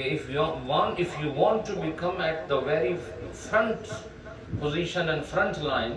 if you want to become at the very front position and front line,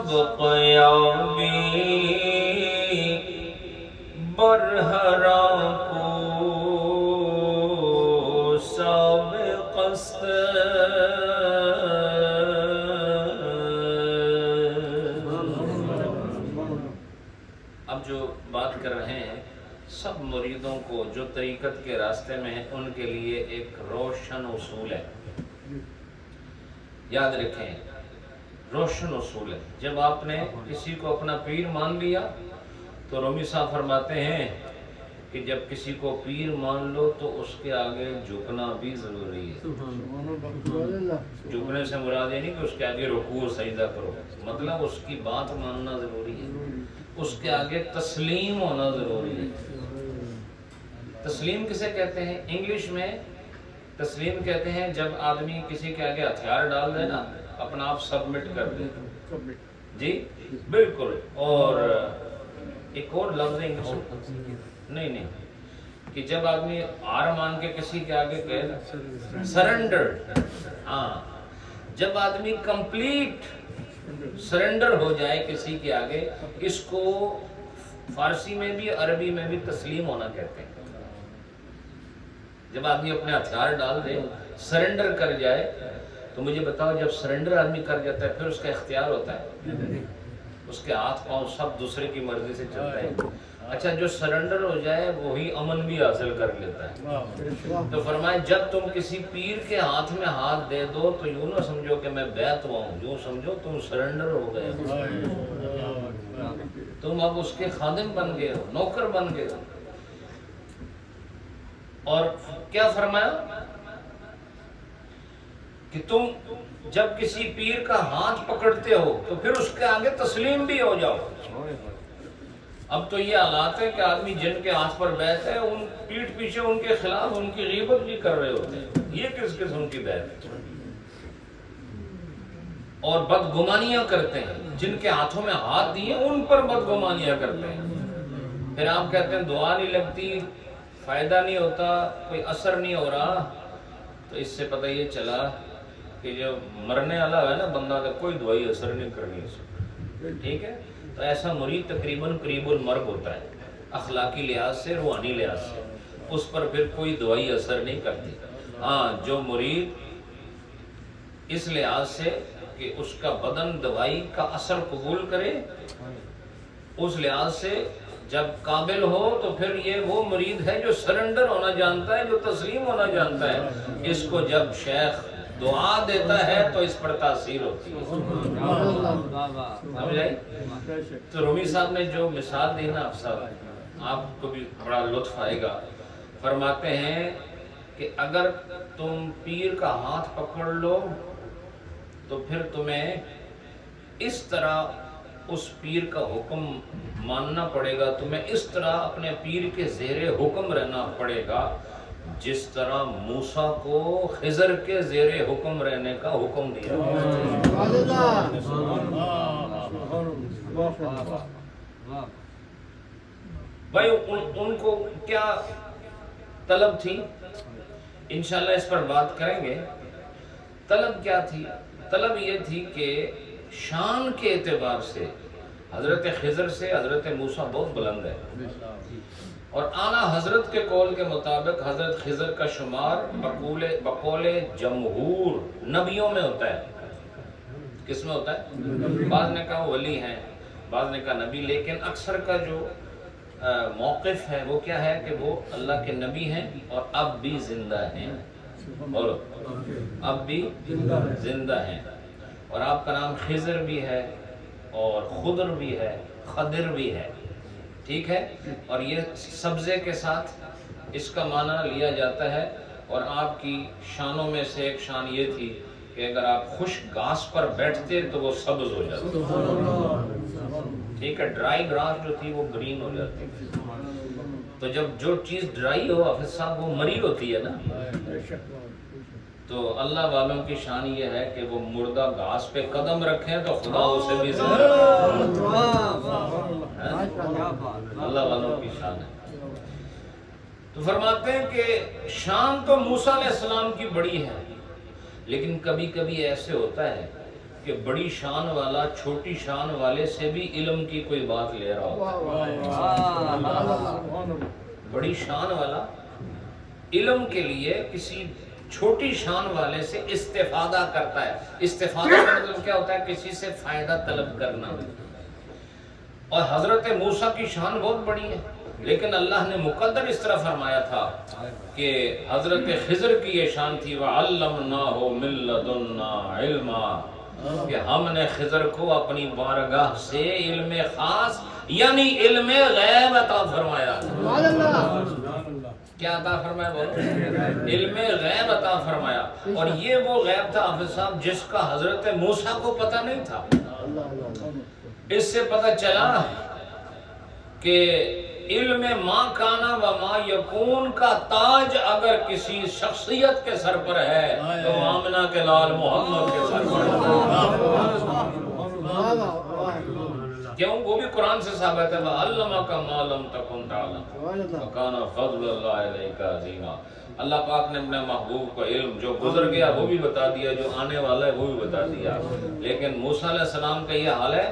سبق یابی برہرا کو سابق است. اب جو بات کر رہے ہیں سب مریدوں کو جو طریقت کے راستے میں ہیں ان کے لیے ایک روشن اصول ہے، یاد رکھیں روشن اصول ہے. جب آپ نے کسی کو اپنا پیر مان لیا تو رومی صاحب فرماتے ہیں کہ جب کسی کو پیر مان لو تو اس کے آگے جھکنا بھی ضروری ہے. جھکنے سے مراد یہ نہیں کہ اس کے آگے رکوع و سجدہ کرو، مطلب اس کی بات ماننا ضروری ہے، اس کے آگے تسلیم ہونا ضروری ہے. تسلیم کسے کہتے ہیں؟ انگلش میں تسلیم کہتے ہیں جب آدمی کسی کے آگے ہتھیار ڈال دے نا، اپنا آپ سبمٹ کر دے. جی بالکل. اور ایک اور لفظ انگلش نہیں کہ جب آدمی ہار مان کے کسی کے آگے کہے سرنڈر. ہاں، جب آدمی کمپلیٹ سرنڈر ہو جائے کسی کے آگے، اس کو فارسی میں بھی عربی میں بھی تسلیم ہونا کہتے ہیں. جب آدمی اپنے ہتھیار ڈال دے، سرنڈر کر جائے، تو مجھے بتاؤ جب سرنڈر آدمی کر جاتا ہے پھر اس کا اختیار ہوتا ہے؟ اس کے ہاتھ پاؤں سب دوسرے کی مرضی سے چلتا ہے. اچھا، جو سرنڈر ہو جائے وہی امن بھی حاصل کر لیتا ہے. تو فرمائے جب تم کسی پیر کے ہاتھ میں ہاتھ دے دو تو یوں نہ سمجھو کہ میں بیعت ہوا ہوں، یوں سمجھو تم سرنڈر ہو گئے ہو، تم اب اس کے خادم بن گئے ہو، نوکر بن گئے ہو. اور کیا فرمایا کہ تم جب کسی پیر کا ہاتھ پکڑتے ہو تو پھر اس کے آگے تسلیم بھی ہو جاؤ. اب تو یہ حالات ہے کہ آدمی جن کے ہاتھ پر بیعت ہے ان پیٹھ پیچھے ان کے خلاف ان کی غیبت بھی کر رہے ہوتے ہیں. یہ کس قسم کی بیعت ہے؟ اور بدگمانیاں کرتے ہیں، جن کے ہاتھوں میں ہاتھ دیے ان پر بدگمانیاں کرتے ہیں. پھر آپ کہتے ہیں دعا نہیں لگتی، فائدہ نہیں ہوتا، کوئی اثر نہیں ہو رہا. تو اس سے پتہ یہ چلا کہ جو مرنے والا ہے نا بندہ کا کوئی دوائی اثر نہیں کرنی اس کو. ٹھیک ہے؟ تو ایسا مرید تقریباً قریب المرگ ہوتا ہے، اخلاقی لحاظ سے، روحانی لحاظ سے اس پر پھر کوئی دوائی اثر نہیں کرتی. ہاں، جو مرید اس لحاظ سے کہ اس کا بدن دوائی کا اثر قبول کرے، اس لحاظ سے جب قابل ہو تو پھر یہ وہ مرید ہے جو سرنڈر ہونا جانتا ہے، جو تسلیم ہونا جانتا ہے. اس کو جب شیخ دعا دیتا ہے تو اس پر تاثیر ہوتی ہے. سمجھ آئی؟ تو رومی صاحب نے جو مثال دی نا صاحب، آپ کو بھی بڑا لطف آئے گا. فرماتے ہیں کہ اگر تم پیر کا ہاتھ پکڑ لو تو پھر تمہیں اس طرح اس پیر کا حکم ماننا پڑے گا، تمہیں اس طرح اپنے پیر کے زیر حکم رہنا پڑے گا جس طرح موسیٰ کو خضر کے زیر حکم رہنے کا حکم دیا. بھائی ان کو کیا طلب تھی؟ انشاءاللہ اس پر بات کریں گے. طلب کیا تھی؟ طلب یہ تھی کہ شان کے اعتبار سے حضرت خضر سے حضرت موسیٰ بہت بلند ہے، اور اعلیٰ حضرت کے قول کے مطابق حضرت خضر کا شمار بقول جمہور نبیوں میں ہوتا ہے. کس میں ہوتا ہے؟ بعض نے کہا ولی ہیں، بعض نے کہا نبی، لیکن اکثر کا جو موقف ہے وہ کیا ہے کہ وہ اللہ کے نبی ہیں اور اب بھی زندہ ہیں. بولو، اب بھی زندہ ہیں. اور آپ کا نام خضر بھی ہے اور خضر بھی ہے، خضر بھی ہے. ٹھیک ہے؟ اور یہ سبزے کے ساتھ اس کا معنی لیا جاتا ہے. اور آپ کی شانوں میں سے ایک شان یہ تھی کہ اگر آپ خشک گھاس پر بیٹھتے تو وہ سبز ہو جاتی. ٹھیک ہے؟ ڈرائی گراس جو تھی وہ گرین ہو جاتی. تو جب جو چیز ڈرائی ہو حافظ صاحب وہ مری ہوتی ہے نا. تو اللہ والوں کی شان یہ ہے کہ وہ مردہ گھاس پہ قدم رکھیں تو خدا اسے بھی زندہ اللہ والوں کی شان ہے. تو فرماتے ہیں کہ شان تو موسیٰ علیہ السلام کی بڑی ہے، لیکن کبھی کبھی ایسے ہوتا ہے کہ کہ بڑی شان والا چھوٹی شان والے سے بھی علم کی کوئی بات لے رہا ہوتا ہے۔ بڑی شان والا علم کے لیے کسی چھوٹی شان والے سے استفادہ کرتا ہے۔ استفادہ کا مطلب کیا ہوتا ہے؟ کسی سے فائدہ طلب کرنا۔ اور حضرت موسیٰ کی شان بہت بڑی ہے، لیکن اللہ نے مقدر اس طرح فرمایا تھا کہ حضرت خضر کی یہ شان تھی وَعَلَّمْنَاهُ مِن لَّدُنَّا عِلْمًا، کہ ہم نے خضر کو اپنی بارگاہ سے علم خاص یعنی علم غیب عطا فرمایا۔ کیا عطا فرمایا بولو؟ علم غیب عطا فرمایا۔ اور یہ وہ غیب تھا حافظ صاحب جس کا حضرت موسیٰ کو پتہ نہیں تھا۔ اس سے پتہ چلا کہ علم ما کانا و ما یکون کا تاج اگر کسی شخصیت کے سر پر ہے تو آمنہ کے لال محمد کے سر پر ہے۔ کیوں؟ وہ بھی قرآن سے ثابت ہے وَعَلَّمَكَ مَا لَمْ تَكُنْ تَعْلَمْ وَكَانَ فَضْلُ اللَّهِ عَلَيْكَ عَظِيمًا۔ اللہ پاک نے اپنے محبوب کو علم جو گزر گیا وہ بھی بتا دیا، جو آنے والا ہے وہ بھی بتا دیا، لیکن موسیٰ علیہ السلام کا یہ حال ہے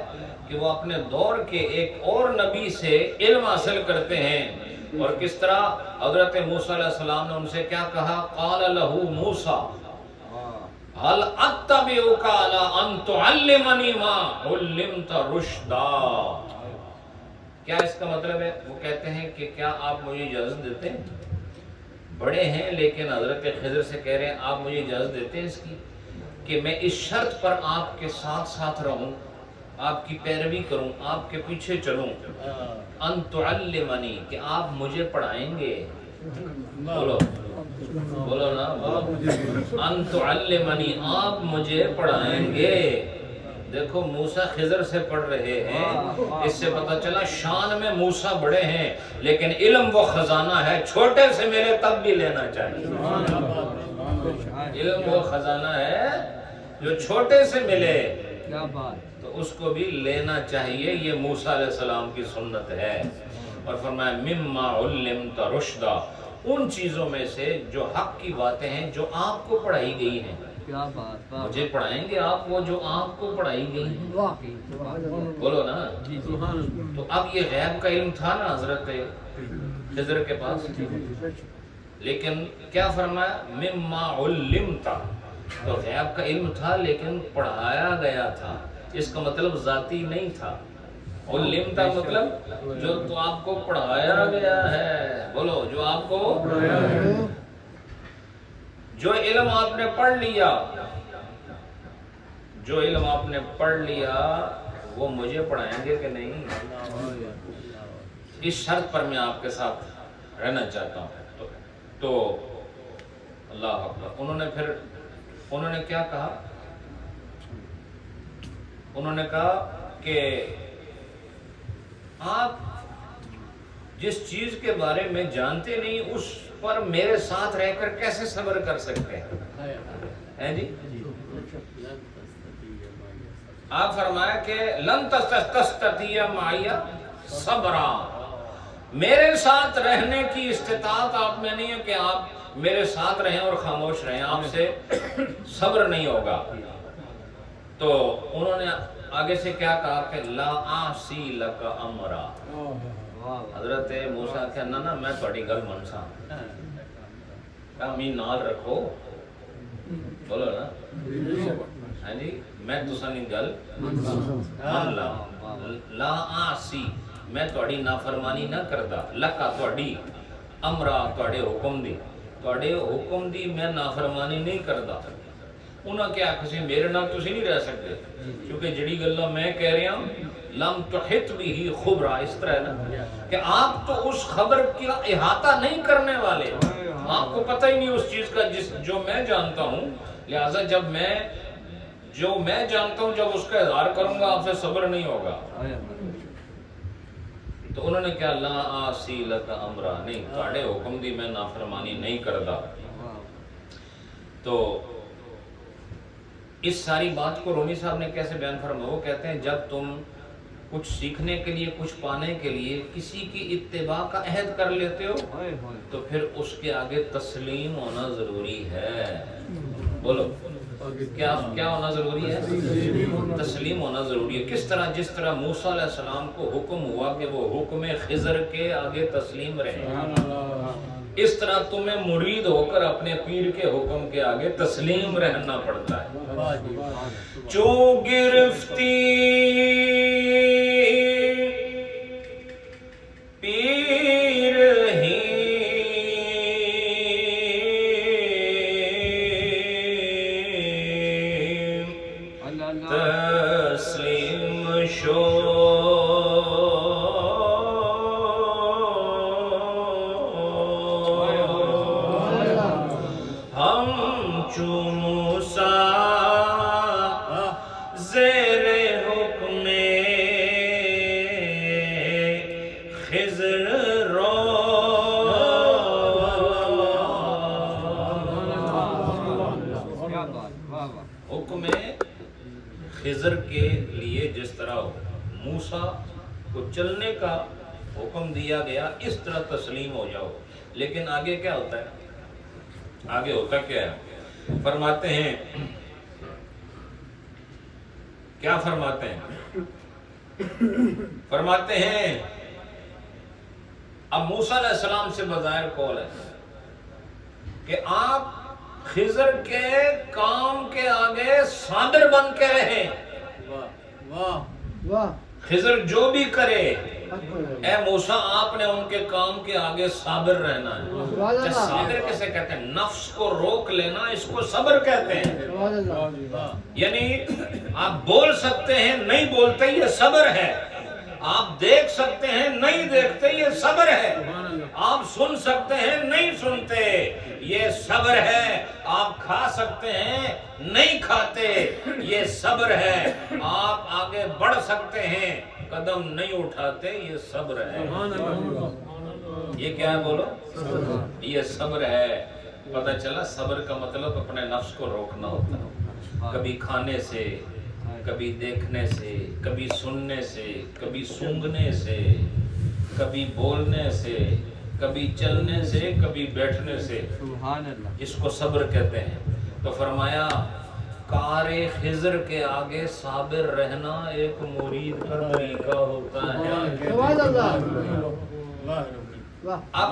کہ وہ اپنے دور کے ایک اور نبی سے علم حاصل کرتے ہیں۔ اور کس طرح حضرت موسیٰ علیہ السلام نے ان سے کیا کہا؟ قال له موسیٰ هل اتبعك على ان تعلمني ما علمت رشدا۔ کیا اس کا مطلب ہے؟ وہ کہتے ہیں کہ کیا آپ مجھے اجازت دیتے ہیں؟ بڑے ہیں لیکن حضرت خضر سے کہہ رہے ہیں آپ مجھے اجازت دیتے ہیں اس کی کہ میں اس شرط پر آپ کے ساتھ ساتھ رہوں، آپ کی پیروی کروں، آپ کے پیچھے چلوں، ان تعلمنی، کہ آپ مجھے پڑھائیں گے۔ بولو بولو نا، بولو ان تعلمنی، آپ مجھے پڑھائیں گے۔ دیکھو موسیٰ خضر سے پڑھ رہے ہیں، اس سے پتہ چلا شان میں موسیٰ بڑے ہیں لیکن علم وہ خزانہ ہے، چھوٹے سے ملے تب بھی لینا چاہیے۔ علم وہ خزانہ ہے جو چھوٹے سے ملے تو اس کو بھی لینا چاہیے۔ یہ موسیٰ علیہ السلام کی سنت ہے۔ اور فرمایا مما علمت رشدا، ان چیزوں میں سے جو حق کی باتیں ہیں جو آپ کو پڑھائی گئی ہیں۔ مجھے پڑھائیں گے آپ وہ جو آپ کو پڑھائی گئی ہیں۔ بولو نا۔ تو اب یہ غیب کا علم تھا نا حضرت خضر کے پاس، لیکن کیا فرمایا؟ مما علمت، تو غیب کا علم تھا لیکن پڑھایا گیا تھا، اس کا مطلب ذاتی نہیں تھا۔ علمت مطلب جو تو آپ کو پڑھایا گیا ہے۔ بولو جو آپ کو، جو علم آپ نے پڑھ لیا، جو علم آپ نے پڑھ لیا وہ مجھے پڑھائیں گے کہ نہیں؟ اس شرط پر میں آپ کے ساتھ رہنا چاہتا ہوں۔ تو اللہ اکبر، انہوں نے کیا کہا؟ انہوں نے کہا کہ آپ جس چیز کے بارے میں جانتے نہیں اس پر میرے ساتھ رہ کر کیسے صبر کر سکتے ہیں جی؟ آپ فرمایا کہ لن تستطیع معی صبرا، میرے ساتھ رہنے کی استطاعت آپ میں نہیں ہے کہ آپ میرے ساتھ رہیں اور خاموش رہیں، آپ سے صبر نہیں ہوگا۔ تو انہوں نے آگے سے کیا کہا کہ لا آسی لک امرا، حضرت موسیٰ کہا نا میں تھوڑی گل منسا، امی نال رکھو، بولو نا ہاں جی، میں تساں دی گل من لا، لا آسی، میں تھوڑی نافرمانی نہ کردا، لکا تھوڑی، امرا تھوڑے حکم دی میں نافرمانی نہیں کردا۔ انہاں کیا کسی میرے نال تسی نہیں رہ سکتے، کیونکہ جڑی گلاں میں کہہ رہا ہوں لم تحط به خبرا، اس طرح ہے نا کہ آپ تو اس خبر کا احاطہ نہیں کرنے والے، آپ کو پتہ ہی نہیں اس چیز کا جو میں جانتا ہوں، لہٰذا جب میں جو میں جانتا ہوں جب اس کا اظہار کروں گا آپ سے صبر نہیں ہوگا۔ تو انہوں نے کہا لا آسی لک امرا، نہیں تھوڑے حکم دی میں نافرمانی نہیں کردا۔ تو اس ساری بات کو رومی صاحب نے کیسے بیان فرمایا؟ وہ کہتے ہیں جب تم کچھ سیکھنے کے لیے کچھ پانے کے لیے کسی کی اتباع کا عہد کر لیتے ہو تو پھر اس کے آگے تسلیم ہونا ضروری ہے۔ بولو کیا ہونا ضروری ہے؟ تسلیم ہونا ضروری ہے. کس طرح؟ جس طرح موسیٰ علیہ السلام کو حکم ہوا کہ وہ حکم خضر کے آگے تسلیم رہیں، اس طرح تمہیں مرید ہو کر اپنے پیر کے حکم کے آگے تسلیم رہنا پڑتا ہے. جو گرفتی پیر ہی تسلیم شو ہم چو موسیٰ زیر حکم خضر رو حکم خضر کے لیے جس طرح موسیٰ کو چلنے کا حکم دیا گیا اس طرح تسلیم ہو جاؤ. لیکن آگے کیا ہوتا ہے؟ آگے ہوتا کیا ہے؟ فرماتے ہیں، کیا فرماتے ہیں؟ فرماتے ہیں اب موسیٰ علیہ السلام سے بظاہر قول ہے کہ آپ خضر کے کام کے آگے صابر بن کے رہیں. خضر جو بھی کرے اے موسیٰ آپ نے ان کے کام کے آگے صابر رہنا ہے. صابر کسے کہتے ہیں؟ نفس کو روک لینا، اس کو صبر کہتے ہیں. یعنی آپ بول سکتے ہیں نہیں بولتے، یہ صبر ہے. آپ دیکھ سکتے ہیں نہیں دیکھتے، یہ صبر ہے. آپ سن سکتے ہیں نہیں سنتے، یہ صبر ہے. آپ کھا سکتے ہیں نہیں کھاتے، یہ صبر ہے. آپ آگے بڑھ سکتے ہیں قدم نہیں اٹھاتے، یہ صبر ہے. یہ کیا ہے بولو؟ یہ صبر ہے. پتہ چلا صبر کا مطلب اپنے نفس کو روکنا ہوتا ہے. کبھی کھانے سے، کبھی دیکھنے سے، کبھی سننے سے، کبھی سونگھنے سے، کبھی بولنے سے، کبھی چلنے سے، کبھی بیٹھنے سے. اس کو صبر کہتے ہیں. تو فرمایا کار خضر کے آگے صابر رہنا ایک مرید کا طریقہ ہوتا ہے. اب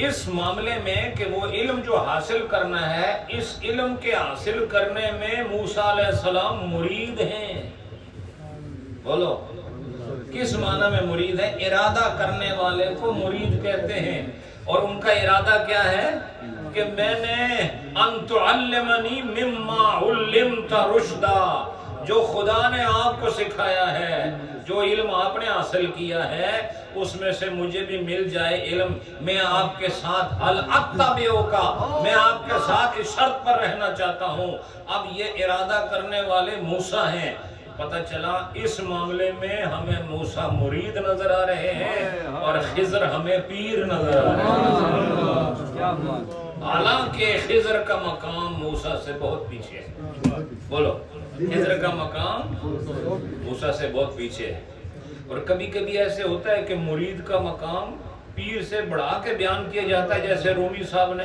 اس معاملے میں کہ وہ علم جو حاصل کرنا ہے، اس علم کے حاصل کرنے میں موسیٰ علیہ السلام مرید ہیں. بولو کس معنی میں مرید ہے؟ ارادہ کرنے والے کو مرید کہتے ہیں. اور ان کا ارادہ کیا ہے کہ میں نے ان تعلمنی مما علمت رشدا، جو خدا نے آپ کو سکھایا ہے، جو علم آپ نے حاصل کیا ہے، اس میں سے مجھے بھی مل جائے علم. میں آپ کے ساتھ حل اتبعو کا، میں آپ کے ساتھ اس شرط پر رہنا چاہتا ہوں. اب یہ ارادہ کرنے والے موسیٰ ہیں. پتہ چلا اس معاملے میں ہمیں موسیٰ مرید نظر آ رہے ہیں اور خضر ہمیں پیر نظر آ رہے ہیں. حالانکہ خضر کا مقام موسیٰ سے بہت پیچھے ہے. بولو خضر کا مقام موسیٰ سے بہت پیچھے ہے. اور کبھی کبھی ایسے ہوتا ہے کہ مرید کا مقام پیر سے بڑھا کے بیان کیا جاتا ہے. جیسے رومی صاحب نے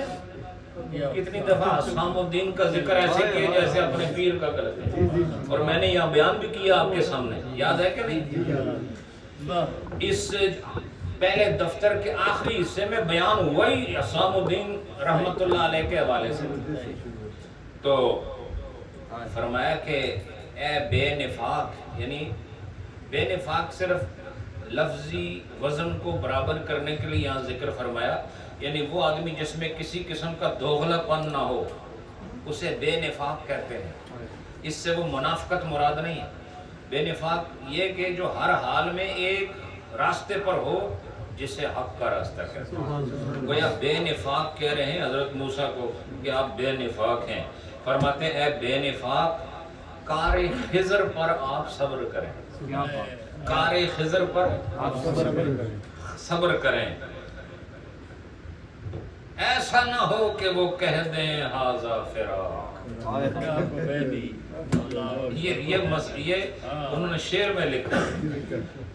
کتنی دفعہ حسام الدین کا ذکر ایسے کیا جیسے اپنے پیر کا کرتے ہیں. اور میں نے یہاں بیان بھی کیا آپ کے سامنے، یاد ہے کہ نہیں؟ اس پہلے دفتر کے آخری حصے میں بیان ہوا ہی حسام الدین رحمت اللہ علیہ کے حوالے سے. تو فرمایا کہ اے بے نفاق، یعنی بے نفاق صرف لفظی وزن کو برابر کرنے کے لیے یہاں ذکر فرمایا. یعنی وہ آدمی جس میں کسی قسم کا دوغلا پن نہ ہو، اسے بے نفاق کہتے ہیں. اس سے وہ منافقت مراد نہیں ہے. بے نفاق یہ کہ جو ہر حال میں ایک راستے پر ہو جسے حق کا راستہ کہتے ہیں. گویا بے نفاق کہہ رہے ہیں حضرت موسیٰ کو کہ آپ بے نفاق ہیں. فرماتے ہیں اے بے نفاق، کار خضر پر آپ صبر کریں. کار خضر پر آپ صبر کریں. ایسا نہ ہو کہ وہ کہہ دیں ھذا فراق. یہ انہوں نے شعر میں لکھا.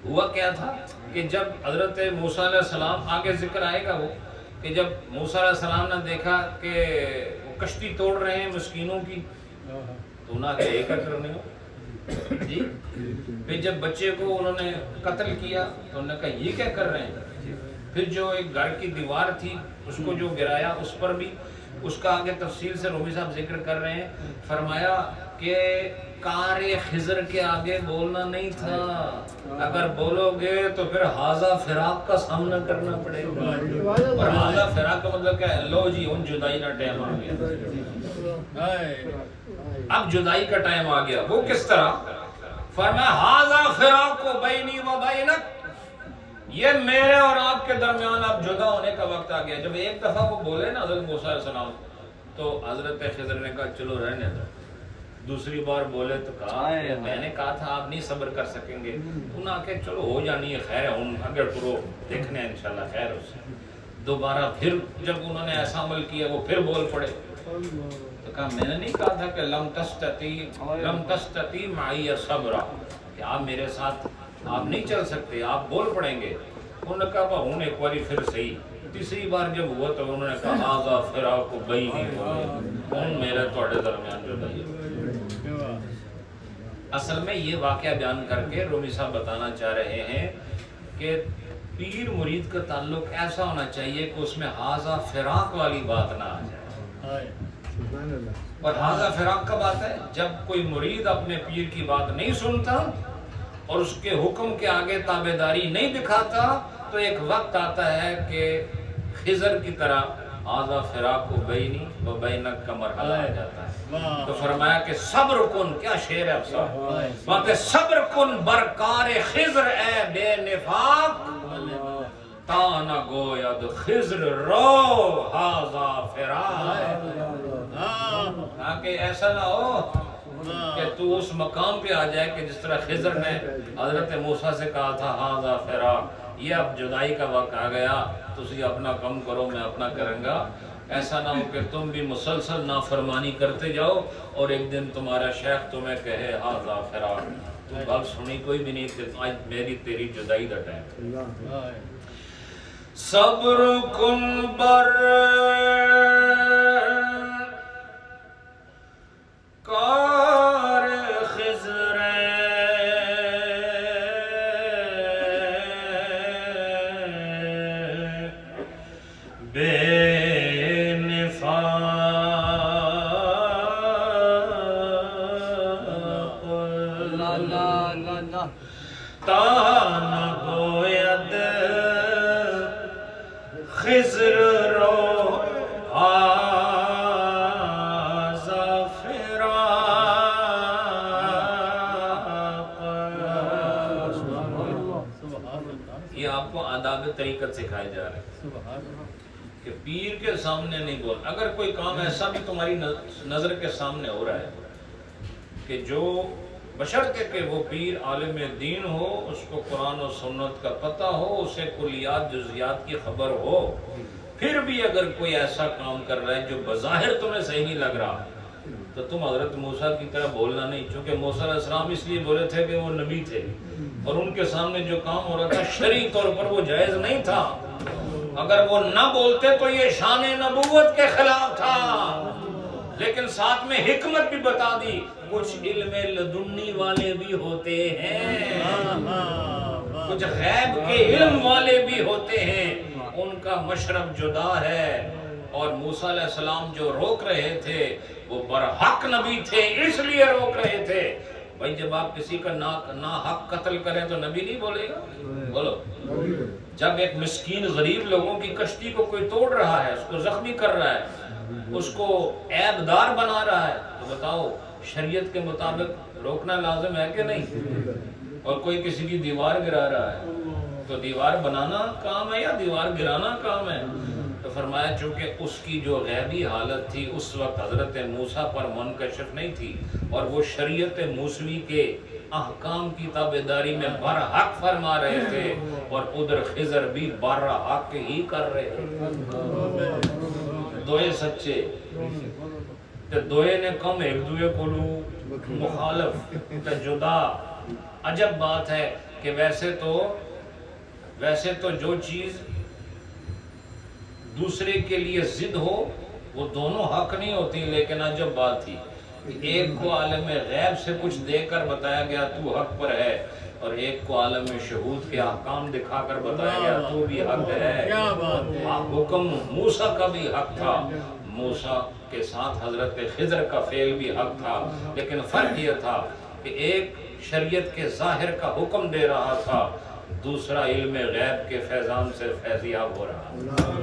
ہوا کیا تھا کہ جب حضرت موسیٰ علیہ السلام، آگے ذکر آئے گا وہ، کہ جب موسیٰ علیہ السلام نے دیکھا کہ وہ کشتی توڑ رہے ہیں مسکینوں کی، تو انہوں نے کہا یہ کیا کرنے ہو جی. پھر جب بچے کو انہوں نے قتل کیا تو انہوں نے کہا یہ کیا کر رہے ہیں. پھر جو ایک گھر کی دیوار تھی اس کو جو گرایا اس پر بھی اس کا آگے تفصیل سے رومی صاحب ذکر کر رہے ہیں. فرمایا کہ کار خضر کے آگے بولنا نہیں تھا, اگر بولو گے تو پھر حاضہ فراق کا سامنا کرنا پڑے گا. اور حاضہ فراق کا مطلب کیا ہے؟ لو جی ان جدائی کا ٹائم آ گیا, اب جدائی کا ٹائم آ گیا. وہ کس طرح؟ فرمایا حاضہ فراق بینی و بینک, یہ میرے اور آپ کے درمیان اب جدا ہونے کا وقت آ گیا. جب ایک دفعہ وہ بولے نا حضرت موسیٰ علیہ السلام تو حضرت خضر نے کہا چلو رہنے دو. دوسری بار بولے تو کہا میں نے کہا تھا آپ نہیں صبر کر سکیں گے. انہوں نے کہا چلو ہو جانی ہے, خیر ہے ان اگر کرو دیکھنے ہیں انشاءاللہ خیر ہو سے. دوبارہ پھر جب انہوں نے ایسا عمل کیا وہ پھر بول پڑے تو کہا میں نے نہیں کہا تھا کہ لم تستطیع معی صبرا, کہ آپ میرے ساتھ آپ نہیں چل سکتے, آپ بول پڑیں گے. انہوں نے کہا ہوں ایک باری پھر صحیح. تیسری بار جب ہوا تو انہوں نے کہا حاضہ فراق بینی و بینک, کون میرے تھوڑے درمیان جدائی. اصل میں یہ واقعہ بیان کر کے رومی صاحب بتانا چاہ رہے ہیں کہ پیر مرید کا تعلق ایسا ہونا چاہیے کہ اس میں حاضہ فراق والی بات نہ آ جائے. اور حاضہ فراق کا بات ہے جب کوئی مرید اپنے پیر کی بات نہیں سنتا اور اس کے حکم کے آگے تابعداری نہیں دکھاتا تو ایک وقت آتا ہے کہ خضر کی طرح حاضہ فراق بینی و بینک کا مرحلہ آ جاتا ہے. تو فرمایا کہ صبر کن, کیا شعر ہے اب صاحب, وہاں پہ صبر کن برکار خضر اے بے نفاق, تا نہ گوید خضر رو حاضہ فراق. کہ ایسا نہ ہو کہ تو اس مقام پہ آ جائے کہ جس طرح خضر نے حضرت موسیٰ سے کہا تھا حاضہ فراق, یہ اب جدائی کا وقت آ گیا, تسی اپنا کم کرو میں اپنا کروں گا. ایسا نہ ہو کہ تم بھی مسلسل نافرمانی کرتے جاؤ اور ایک دن تمہارا شیخ تمہیں کہے حاضہ فراق. تو بات سنی کوئی بھی نہیں کہ آج میری تیری جدائی دا ٹائم. صبر کن بر کار خضر بے نفاق, تا نہ گوید خضر رو حاضہ فراق. یہ آپ کو آداب طریقت سکھائے جا رہے ہیں کہ پیر کے سامنے نہیں بول. اگر کوئی کام ایسا بھی تمہاری نظر کے سامنے ہو رہا ہے کہ جو بشرطے کہ وہ پیر عالم دین ہو, اس کو قرآن و سنت کا پتہ ہو, اسے کلیات جزیات کی خبر ہو, پھر بھی اگر کوئی ایسا کام کر رہا ہے جو بظاہر تمہیں صحیح نہیں لگ رہا تو تم حضرت موسیٰ کی طرح بولنا نہیں. چونکہ موسیٰ علیہ السلام اس لیے بولے تھے کہ وہ نبی تھے اور ان کے سامنے جو کام ہو رہا تھا شرعی طور پر وہ جائز نہیں تھا. اگر وہ نہ بولتے تو یہ شان نبوت کے خلاف تھا, لیکن ساتھ میں حکمت بھی بتا دی. کچھ علم لدنی والے بھی ہوتے ہیں, کچھ غیب کے علم والے بھی ہوتے ہیں, ان کا مشرب جدا ہے. اور موسیٰ علیہ السلام جو روک رہے تھے وہ برحق نبی تھے اس لیے روک رہے تھے. بھائی جب آپ کسی کا نا حق قتل کریں تو نبی نہیں بولے گا؟ بولو. جب ایک مسکین غریب لوگوں کی کشتی کو کوئی توڑ رہا ہے, اس کو زخمی کر رہا ہے, اس کو عیب دار بنا رہا ہے, تو بتاؤ شریعت کے مطابق روکنا لازم ہے کہ نہیں؟ اور کوئی کسی کی دیوار گرا رہا ہے تو دیوار بنانا کام ہے یا دیوار گرانا کام ہے؟ تو فرمایا چونکہ اس کی جو غیبی حالت تھی اس وقت حضرت موسیٰ پر منکشف نہیں تھی اور وہ شریعت موسوی کے احکام کی تابعداری میں برحق فرما رہے تھے, اور ادھر خضر بھی برحق ہی کر رہے تھے. دوئے سچے تے دوئے نے کم ایک دوئے کولو مخالف تے جدا. عجب بات ہے کہ ویسے تو جو چیز دوسرے کے لیے ضد ہو وہ دونوں حق نہیں ہوتی, لیکن عجب بات تھی ایک کو عالم غیب سے کچھ دے کر بتایا گیا تو حق پر ہے، اور ایک کو عالم شہود کے احکام دکھا کر بتایا گیا تو بھی حق ہے۔ حکم موسیٰ کا بھی حق تھا، موسیٰ کے ساتھ حضرت خضر کا فعل بھی حق تھا، لیکن فرق یہ تھا کہ ایک شریعت کے ظاہر کا حکم دے رہا تھا، دوسرا علم غیب کے فیضان سے فیضیاب ہو رہا تھا۔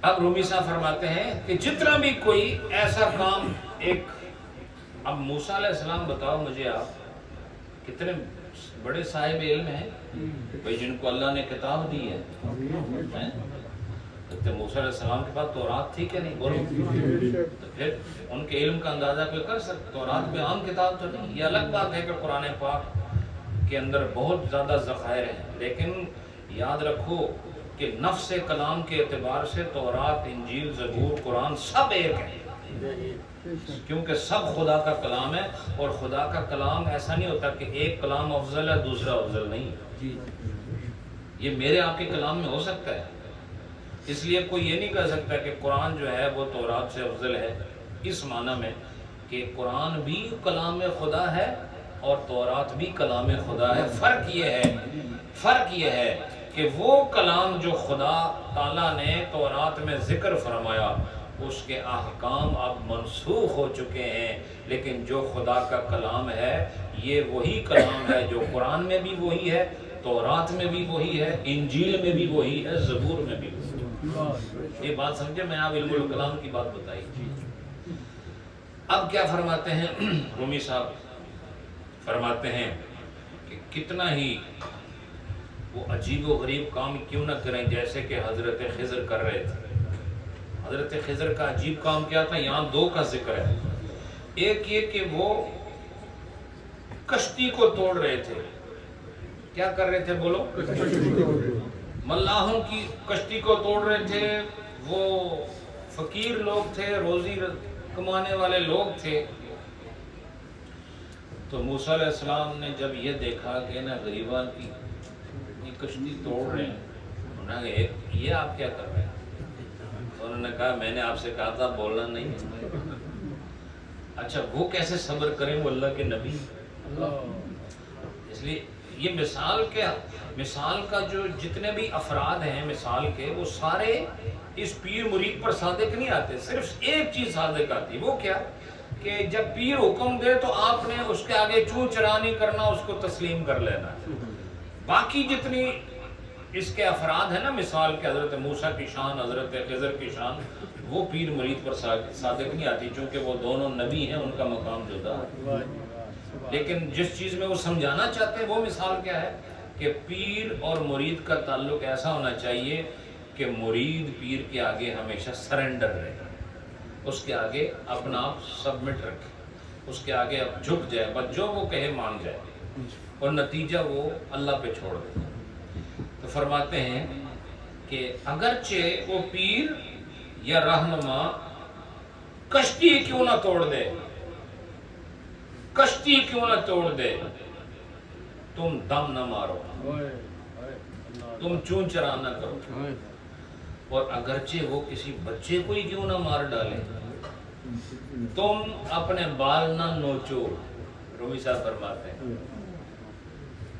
اب رومی صاحب فرماتے ہیں کہ جتنا بھی کوئی ایسا کام ایک، اب موسیٰ علیہ السلام بتاؤ مجھے آپ کتنے بڑے صاحب علم ہیں بھئی، جن کو اللہ نے کتاب دی ہے۔ موسیٰ علیہ السلام کے پاس تورات تھی کہ نہیں؟ بولو تو پھر ان کے علم کا اندازہ کوئی کر سکتا؟ تورات میں عام کتاب تو نہیں۔ یہ الگ بات ہے کہ قرآن پاک کے اندر بہت زیادہ ذخائر ہیں، لیکن یاد رکھو کہ نفس کلام کے اعتبار سے تورات، انجیل، زبور، قرآن سب ایک ہیں، کیونکہ سب خدا کا کلام ہے، اور خدا کا کلام ایسا نہیں ہوتا کہ ایک کلام افضل ہے دوسرا افضل نہیں۔ یہ میرے آپ کے کلام میں ہو سکتا ہے، اس لیے کوئی یہ نہیں کہہ سکتا کہ قرآن جو ہے وہ تورات سے افضل ہے، اس معنی میں کہ قرآن بھی کلام خدا ہے اور تورات بھی کلام خدا ہے۔ فرق یہ ہے کہ وہ کلام جو خدا تعالیٰ نے تورات میں ذکر فرمایا اس کے احکام اب منسوخ ہو چکے ہیں، لیکن جو خدا کا کلام ہے یہ وہی کلام ہے جو قرآن میں بھی وہی ہے، تورات میں بھی وہی ہے، انجیل میں بھی وہی ہے، زبور میں بھی وہی ہے۔ یہ بات سمجھے؟ میں آپ علم الکلام کی بات بتائی۔ اب کیا فرماتے ہیں رومی صاحب؟ فرماتے ہیں کہ کتنا ہی وہ عجیب و غریب کام کیوں نہ کریں جیسے کہ حضرت خضر کر رہے تھے۔ حضرت خضر کا عجیب کام کیا تھا؟ یہاں دو کا ذکر ہے۔ ایک یہ کہ وہ کشتی کو توڑ رہے تھے۔ کیا کر رہے تھے بولو؟ ملاحوں کی کشتی کو توڑ رہے تھے۔ وہ فقیر لوگ تھے، روزی کمانے والے لوگ تھے۔ تو موسیٰ علیہ السلام نے جب یہ دیکھا کہ نا غریبان کی کشتی توڑ رہے ہیں، انہوں نے کہا یہ آپ کیا کر رہے ہیں؟ تو انہوں نے کہا میں نے آپ سے کہا تھا بولنا نہیں۔ اچھا وہ کیسے صبر کریں، وہ اللہ کے نبی۔ اس لیے یہ مثال کا جو جتنے بھی افراد ہیں مثال کے، وہ سارے اس پیر مرید پر صادق نہیں آتے، صرف ایک چیز صادق آتی، وہ کیا کہ جب پیر حکم دے تو آپ نے اس کے آگے چوں چرا نہیں کرنا، اس کو تسلیم کر لینا۔ باقی جتنی اس کے افراد ہیں نا مثال کے، حضرت موسیٰ کی شان، حضرت خضر کی شان، وہ پیر مرید پر صادق نہیں آتی، چونکہ وہ دونوں نبی ہیں، ان کا مقام جدا ہے۔ لیکن جس چیز میں وہ سمجھانا چاہتے ہیں وہ مثال کیا ہے کہ پیر اور مرید کا تعلق ایسا ہونا چاہیے کہ مرید پیر کے آگے ہمیشہ سرنڈر رہے، اس کے آگے اپنا آپ سبمٹ رکھے، اس کے آگے اب جھک جائے، بس جو وہ کہے مان جائے، اور نتیجہ وہ اللہ پہ چھوڑ دے۔ تو فرماتے ہیں کہ اگرچہ وہ پیر یا رہنما کشتی کیوں نہ توڑ دے، کشتی کیوں نہ توڑ دے، تم دم نہ مارو، تم چون چرا نہ کرو، اور اگرچہ وہ کسی بچے کو ہی کیوں نہ مار ڈالے، تم اپنے بال نہ نوچو۔ رومی صاحب فرماتے ہیں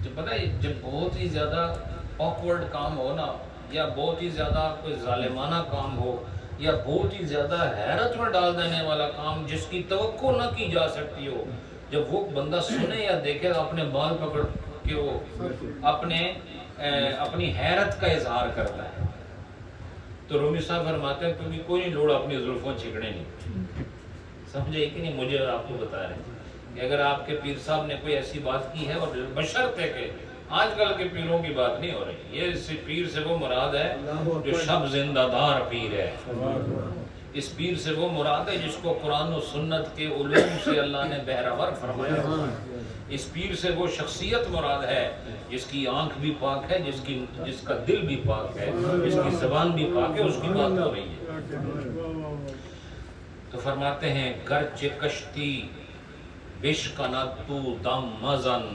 جب پتہ ہے جب بہت ہی زیادہ آکورڈ کام ہو نا، یا بہت ہی زیادہ کوئی ظالمانہ کام ہو، یا بہت ہی زیادہ حیرت میں ڈال دینے والا کام جس کی توقع نہ کی جا سکتی ہو، جب وہ بندہ سنے یا دیکھے اپنے بال پکڑ کے وہ اپنی حیرت کا اظہار کرتا ہے۔ تو رومی صاحب فرماتے ہیں کیونکہ کوئی نہیں لوڑ اپنی زلفوں چھکڑے نہیں، سمجھے کہ نہیں؟ مجھے آپ کو بتا رہے ہیں کہ اگر آپ کے پیر صاحب نے کوئی ایسی بات کی ہے، اور بشرط ہے کہ آج کل کے پیروں کی بات نہیں ہو رہی، یہ اس پیر سے وہ مراد ہے جو شب زندہ دار پیر ہے، اس پیر سے وہ مراد ہے جس کو قرآن و سنت کے علوم سے اللہ نے بہرور فرمایا، اس پیر سے وہ شخصیت مراد ہے جس کی آنکھ بھی پاک ہے، جس کا دل بھی پاک ہے، جس کی زبان بھی پاک ہے، اس کی بات ہو رہی ہے۔ تو فرماتے ہیں گرچہ کشتی بشکند تو دم مزن،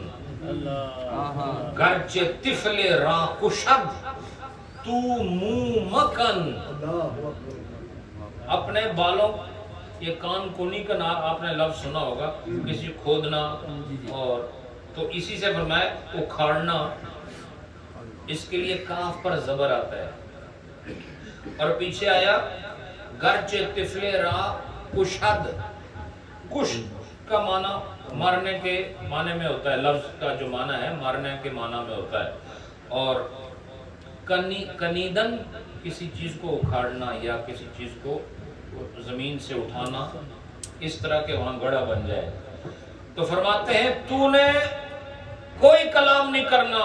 گرچہ طفل را کشد تو منہ مکن، اپنے بالوں یہ کان کنی کا نام آپ نے لفظ سنا ہوگا، کسی کھودنا، اور تو اسی سے فرمایا اکھاڑنا، اس کے لیے کاف پر زبر آتا ہے، اور پیچھے آیا گرچہ طفل را کشد، کش کا معنی مارنے کے معنی میں ہوتا ہے، لفظ کا جو معنی ہے مارنے کے معنی میں ہوتا ہے، اور کنیدن کسی چیز کو اکھاڑنا یا کسی چیز کو زمین سے اٹھانا، اس طرح کے وہاں گڑھا بن جائے۔ تو فرماتے ہیں تو نے کوئی کلام نہیں کرنا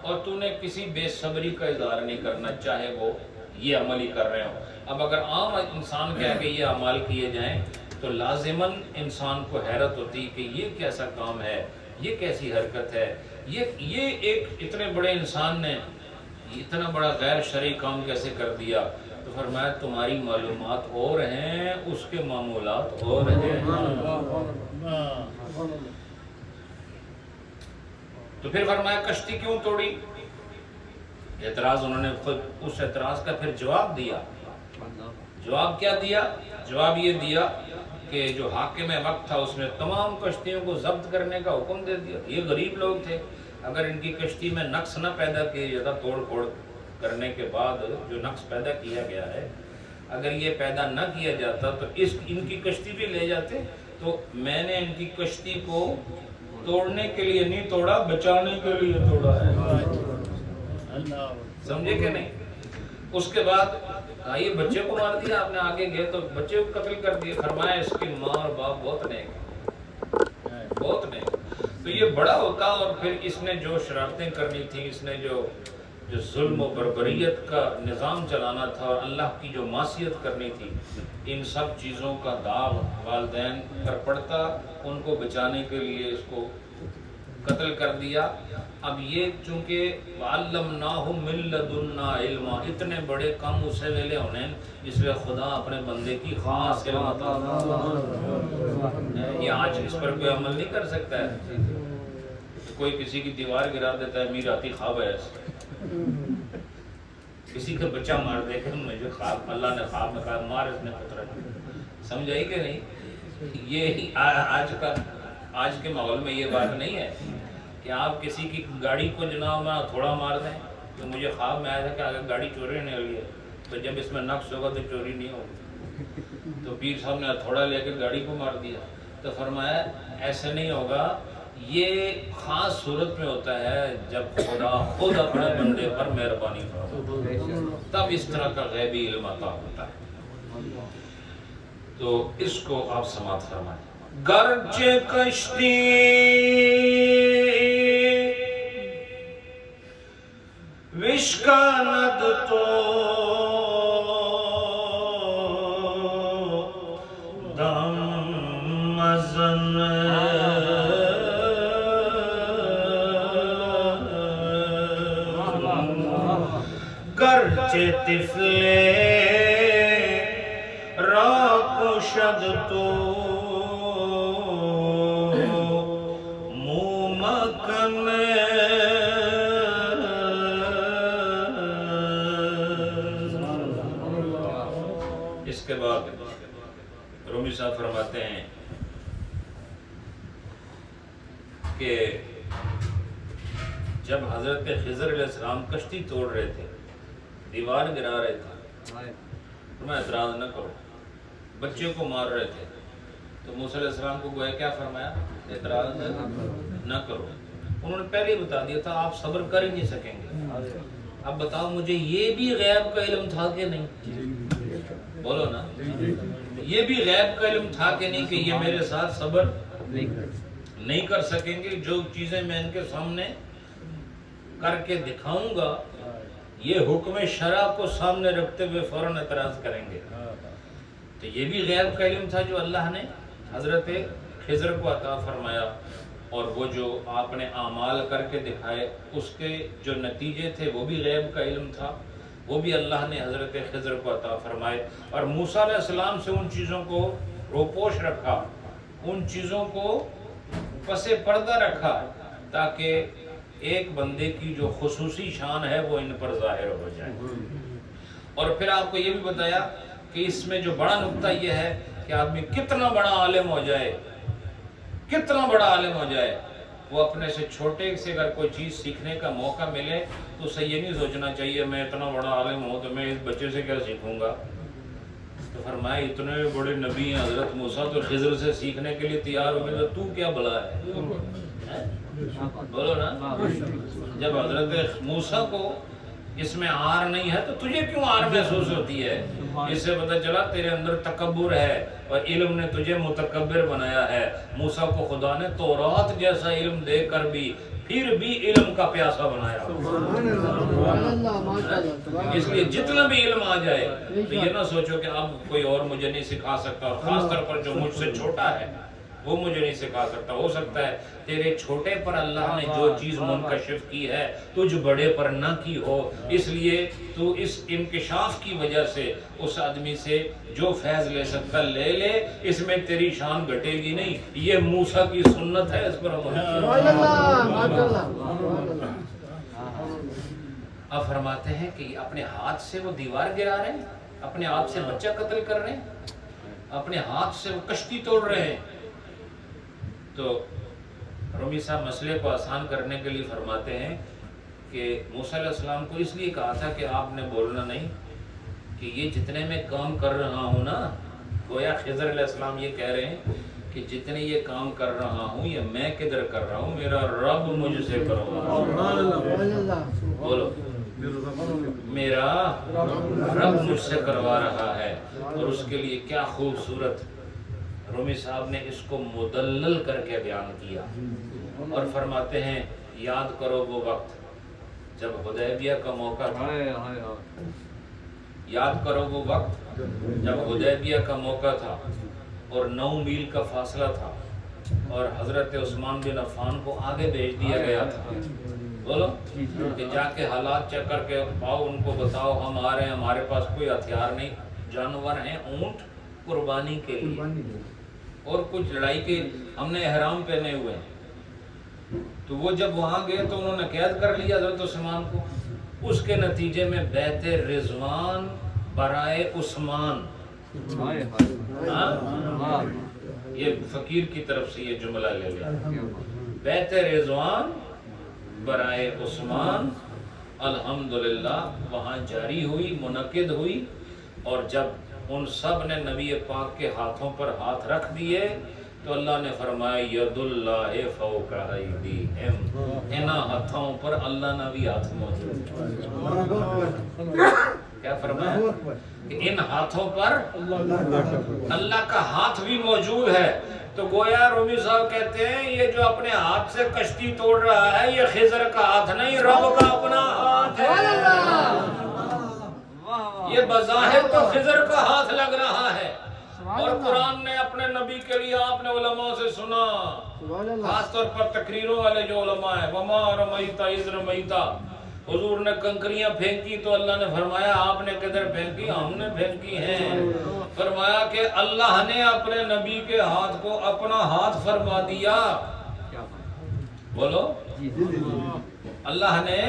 اور تو نے کسی بے صبری کا اظہار نہیں کرنا، چاہے وہ یہ عمل ہی کر رہے ہوں۔ اب اگر عام انسان کہہ کہ یہ اعمال کیے جائیں تو لازماً انسان کو حیرت ہوتی کہ یہ کیسا کام ہے، یہ کیسی حرکت ہے، یہ ایک اتنے بڑے انسان نے اتنا بڑا غیر شرعی کام کیسے کر دیا؟ تو فرمایا تمہاری معلومات اور ہیں، اس کے معمولات اور ہیں۔ تو پھر فرمایا کشتی کیوں توڑی؟ اعتراض انہوں نے خود اس اعتراض کا پھر جواب دیا۔ جواب کیا دیا؟ جواب یہ دیا کہ جو حاکم وقت تھا اس نے تمام کشتیوں کو ضبط کرنے کا حکم دے دیا۔ یہ غریب لوگ تھے، اگر ان کی کشتی میں نقص نہ پیدا کیا جاتا، توڑ پھوڑ کرنے کے بعد جو نقص پیدا کیا گیا ہے، اگر یہ پیدا نہ کیا جاتا تو ان کی کشتی بھی لے جاتے۔ تو میں نے ان کی کشتی کو توڑنے کے لیے نہیں توڑا، بچانے کے لیے توڑا ہے۔ سمجھے کہ نہیں؟ اس کے بعد یہ بچے کو مار دیا آپ نے، آگے گئے تو بچے کو قتل کر دیے۔ فرمایا اس کی ماں اور باپ بہت نیک، بہت نیک۔ تو یہ بڑا ہوتا اور پھر اس نے جو شرارتیں کرنی تھیں، اس نے جو ظلم و بربریت کا نظام چلانا تھا اور اللہ کی جو معصیت کرنی تھی، ان سب چیزوں کا داغ والدین پر پڑتا، ان کو بچانے کے لیے اس کو قتل کر دیا۔ اب یہ چونکہ وَعَلَّمْنَاهُ مِن لَدُنَّا عِلْمًا، اتنے بڑے کام اسے ویلے ہونے، اس لیے خدا اپنے بندے کی خاص علم عطا یہ آج اس پر کوئی عمل نہیں کر سکتا ہے۔ کوئی کسی کی دیوار گرا دیتا ہے، میر آتی خواب ہے، کسی کا بچہ مار دے کہ مجھے خواب، اللہ نے خواب میں کہا مار اس نے پتھر، سمجھائی کہ نہیں؟ یہ آج کے ماحول میں یہ بات نہیں ہے کہ آپ کسی کی گاڑی کو جناب میں تھوڑا مار دیں۔ تو مجھے خواب میں آیا تھا کہ اگر گاڑی چوری ہونے والی ہے تو جب اس میں نقص ہوگا تو چوری نہیں ہوگی، تو پیر صاحب نے تھوڑا لے کے گاڑی کو مار دیا۔ تو فرمایا ایسے نہیں ہوگا، یہ خاص صورت میں ہوتا ہے جب خدا خود اپنے بندے پر مہربانی فرمائے، تب اس طرح کا غیبی علم عطا ہوتا ہے۔ تو اس کو آپ سماعت فرمائیں۔ گرچہ کشتی وشکاند تو دم مزن، گرچہ طفل را کشد تو مومکن، اس کے بعد رومی صاحب فرماتے ہیں کہ جب حضرت خضر علیہ السلام کشتی توڑ رہے تھے، دیوار گرا رہے تھے، میں اعتراض نہ کرو، بچے کو مار رہے تھے، تو موسیٰ علیہ السلام کو گویا کیا فرمایا؟ اعتراض نہ کرو۔ انہوں نے پہلے ہی بتا دیا تھا آپ صبر کر ہی نہیں سکیں گے۔ اب بتاؤ مجھے یہ بھی غیب کا علم تھا کہ نہیں؟ بولو نا، یہ بھی غیب کا علم تھا کہ نہیں کہ یہ میرے ساتھ صبر نہیں کر سکیں گے؟ جو چیزیں میں ان کے سامنے کر کے دکھاؤں گا، یہ حکم شرع کو سامنے رکھتے ہوئے فوراً اعتراض کریں گے۔ تو یہ بھی غیب کا علم تھا جو اللہ نے حضرت خضر کو عطا فرمایا، اور وہ جو آپ نے اعمال کر کے دکھائے اس کے جو نتیجے تھے وہ بھی غیب کا علم تھا، وہ بھی اللہ نے حضرت خضر کو عطا فرمائے۔ اور موسیٰ علیہ السلام سے ان چیزوں کو روپوش رکھا، ان چیزوں کو پس پردہ رکھا، تاکہ ایک بندے کی جو خصوصی شان ہے وہ ان پر ظاہر ہو جائے۔ اور پھر آپ کو یہ بھی بتایا کہ اس میں جو بڑا نقطہ یہ ہے کہ آدمی کتنا بڑا عالم ہو جائے، کتنا بڑا عالم ہو جائے، وہ اپنے سے چھوٹے سے اگر کوئی چیز سیکھنے کا موقع ملے تو اسے یہ نہیں سوچنا چاہیے میں اتنا بڑا عالم ہوں تو میں اس بچے سے کیا سیکھوں گا۔ تو فرمایا اتنے بڑے نبی ہیں حضرت موسیٰ تو خضر سے سیکھنے کے لیے تیار ہو گئے، تو کیا بلا ہے؟ بولو نا، جب حضرت موسیٰ کو اس میں عار نہیں ہے تو تجھے کیوں عار محسوس ہوتی ہے؟ اس سے پتہ چلا تیرے اندر تکبر ہے اور علم نے تجھے متکبر بنایا ہے۔ موسیٰ کو خدا نے تورات جیسا علم دے کر بھی پھر بھی علم کا پیاسا بنایا۔ اس لیے جتنا بھی علم آ جائے تو یہ نہ سوچو کہ اب کوئی اور مجھے نہیں سکھا سکتا، اور خاص طور پر جو مجھ سے چھوٹا ہے وہ مجھے نہیں سکھا سکتا۔ ہو سکتا ہے تیرے چھوٹے پر اللہ نے جو چیز منکشف کی ہے تجھ بڑے پر نہ کی ہو، اس لیے تو اس انکشاف کی وجہ سے اس آدمی سے جو فیض لے سکتا لے لے، اس میں تیری شان گھٹے گی نہیں۔ یہ موسیٰ کی سنت ہے، اس پر اب فرماتے ہیں کہ اپنے ہاتھ سے وہ دیوار گرا رہے ہیں، اپنے ہاتھ سے بچہ قتل کر رہے ہیں، اپنے ہاتھ سے وہ کشتی توڑ رہے ہیں۔ تو رومی صاحب مسئلے کو آسان کرنے کے لیے فرماتے ہیں کہ موسیٰ علیہ السلام کو اس لیے کہا تھا کہ آپ نے بولنا نہیں، کہ یہ جتنے میں کام کر رہا ہوں نا، گویا خضر علیہ السلام یہ کہہ رہے ہیں کہ جتنے یہ کام کر رہا ہوں یہ میں کدھر کر رہا ہوں، میرا رب مجھ سے کروا رہا ہے۔ بولو، میرا رب مجھ سے کروا رہا ہے۔ اور اس کے لیے کیا خوبصورت رومی صاحب نے اس کو مدلل کر کے بیان کیا، اور فرماتے ہیں یاد کرو وہ وقت جب حدیبیہ کا موقع تھا، یاد کرو وہ وقت جب حدیبیہ کا موقع تھا اور 9 میل کا فاصلہ تھا اور حضرت عثمان بن عفان کو آگے بھیج دیا گیا تھا۔ بولو کہ جا کے حالات چیک کر کے پاؤ، ان کو بتاؤ ہم آ رہے ہیں، ہمارے پاس کوئی ہتھیار نہیں، جانور ہیں اونٹ قربانی کے لیے اور کچھ لڑائی کے، ہم نے احرام پہنے ہوئے ہیں۔ تو وہ جب وہاں گئے تو انہوں نے قید کر لیا حضرت عثمان کو، اس کے نتیجے میں بیعت رضوان برائے عثمان، یہ فقیر کی طرف سے یہ جملہ لے لیا، بیعت رضوان برائے عثمان الحمدللہ وہاں جاری ہوئی، منعقد ہوئی۔ اور جب ان سب نے نبی پاک کے ہاتھوں پر ہاتھ رکھ دیے تو اللہ نے فرمایا ید اللہ فوق ایدیہم، ان ہاتھوں پر اللہ نے بھی ہاتھ موجود۔ کیا فرمایا؟ کہ ان ہاتھوں پر اللہ کا ہاتھ بھی موجود ہے۔ تو گویا رومی صاحب کہتے ہیں یہ جو اپنے ہاتھ سے کشتی توڑ رہا ہے یہ خضر کا ہاتھ نہیں، رب کا اپنا ہاتھ ہے۔ یہ بظاہر تو خضر کا ہاتھ لگ رہا ہے، اور قرآن نے اپنے نبی کے لیے آپ نے علماء سے سنا، خاص طور پر تقریروں والے جو علماء ہیں، وما رمیت اذ رمیت، حضور نے کنکریاں پھینکی تو اللہ نے فرمایا آپ نے کدھر پھینکی؟ ہم نے پھینکی ہیں۔ فرمایا کہ اللہ نے اپنے نبی کے ہاتھ کو اپنا ہاتھ فرما دیا۔ بولو، اللہ نے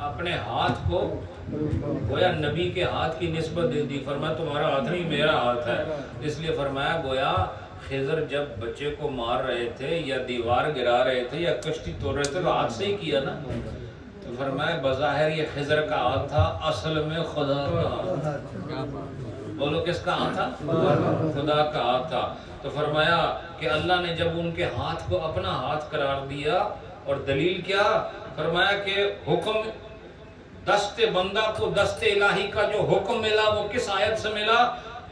اپنے ہاتھ کو گویا نبی کے ہاتھ کی نسبت دے دی، فرمایا تمہارا ہاتھ نہیں میرا ہاتھ ہے۔ اس لیے فرمایا گویا خضر جب بچے کو مار رہے تھے یا دیوار گرا رہے تھے یا کشتی توڑ رہے تھے تو ہاتھ سے ہی کیا نا۔ تو فرمایا بظاہر یہ خضر کا ہاتھ تھا، اصل میں خدا کا ہاتھ۔ بولو کس کا ہاتھ تھا؟ خدا کا ہاتھ تھا۔ تو فرمایا کہ اللہ نے جب ان کے ہاتھ کو اپنا ہاتھ قرار دیا، اور دلیل کیا؟ فرمایا کہ حکم دست بندہ کو دست الہی کا جو حکم ملا وہ کس آیت سے ملا؟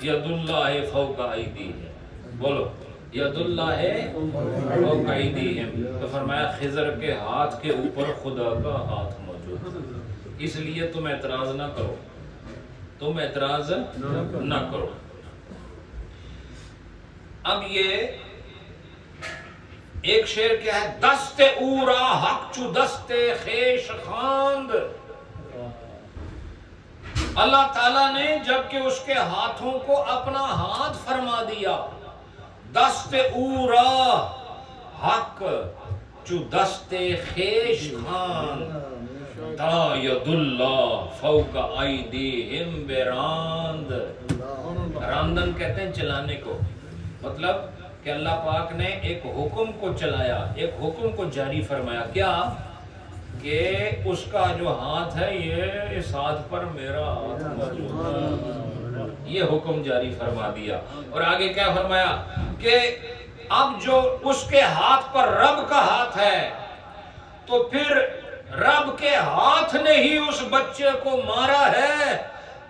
ید اللہ فوق ایدیہم۔ بولو ید اللہ فوق ایدیہم۔ تو فرمایا خضر کے ہاتھ کے اوپر خدا کا ہاتھ موجود، اس لیے تم اعتراض نہ کرو، تم اعتراض نہ کرو۔ اب یہ ایک شعر کیا ہے؟ دست اورا حق چو دست خیش خواند۔ اللہ تعالیٰ نے جب کہ اس کے ہاتھوں کو اپنا ہاتھ فرما دیا، دست اورا حق چو دست خیش خان، تا ید اللہ فوق ایدیہم براند۔ رامدن کہتے ہیں چلانے کو، مطلب کہ اللہ پاک نے ایک حکم کو چلایا، ایک حکم کو جاری فرمایا، کیا کہ اس کا جو ہاتھ ہے یہ اس ہاتھ پر میرا ہاتھ موجود ہے، یہ حکم جاری فرما دیا۔ اور آگے کیا فرمایا کہ اب جو اس کے ہاتھ پر رب کا ہاتھ ہے تو پھر رب کے ہاتھ نے ہی اس بچے کو مارا ہے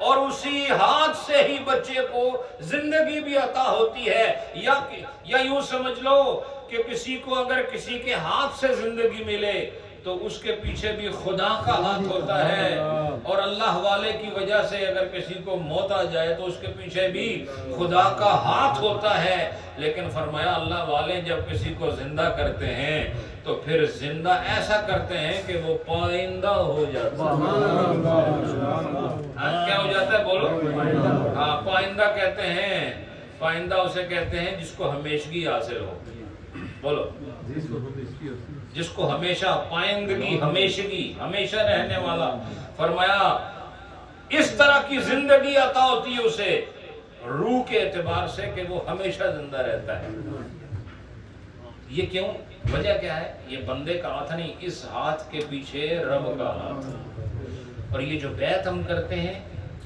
اور اسی ہاتھ سے ہی بچے کو زندگی بھی عطا ہوتی ہے، یا یوں سمجھ لو کہ کسی کو اگر کسی کے ہاتھ سے زندگی ملے تو اس کے پیچھے بھی خدا کا ہاتھ ہوتا ہے، اور اللہ والے کی وجہ سے اگر کسی کو موت آ جائے تو اس کے پیچھے بھی خدا کا ہاتھ ہوتا ہے۔ لیکن فرمایا اللہ والے جب کسی کو زندہ کرتے ہیں تو پھر زندہ ایسا کرتے ہیں کہ وہ پائندہ ہو جاتا ہے۔ کیا ہو جاتا ہے بولو؟ ہاں، پائندہ کہتے ہیں، پائندہ اسے کہتے ہیں جس کو ہمیشگی حاصل ہو، بولو، جس کو ہمیشہ پائندگی، ہمیشگی، ہمیشہ رہنے والا۔ فرمایا اس طرح کی زندگی عطا ہوتی ہے اسے روح کے اعتبار سے کہ وہ ہمیشہ زندہ رہتا ہے۔ یہ کیوں؟ وجہ کیا ہے؟ یہ بندے کا ہاتھ نہیں، اس ہاتھ کے پیچھے رب کا ہاتھ۔ اور یہ جو بیعت ہم کرتے ہیں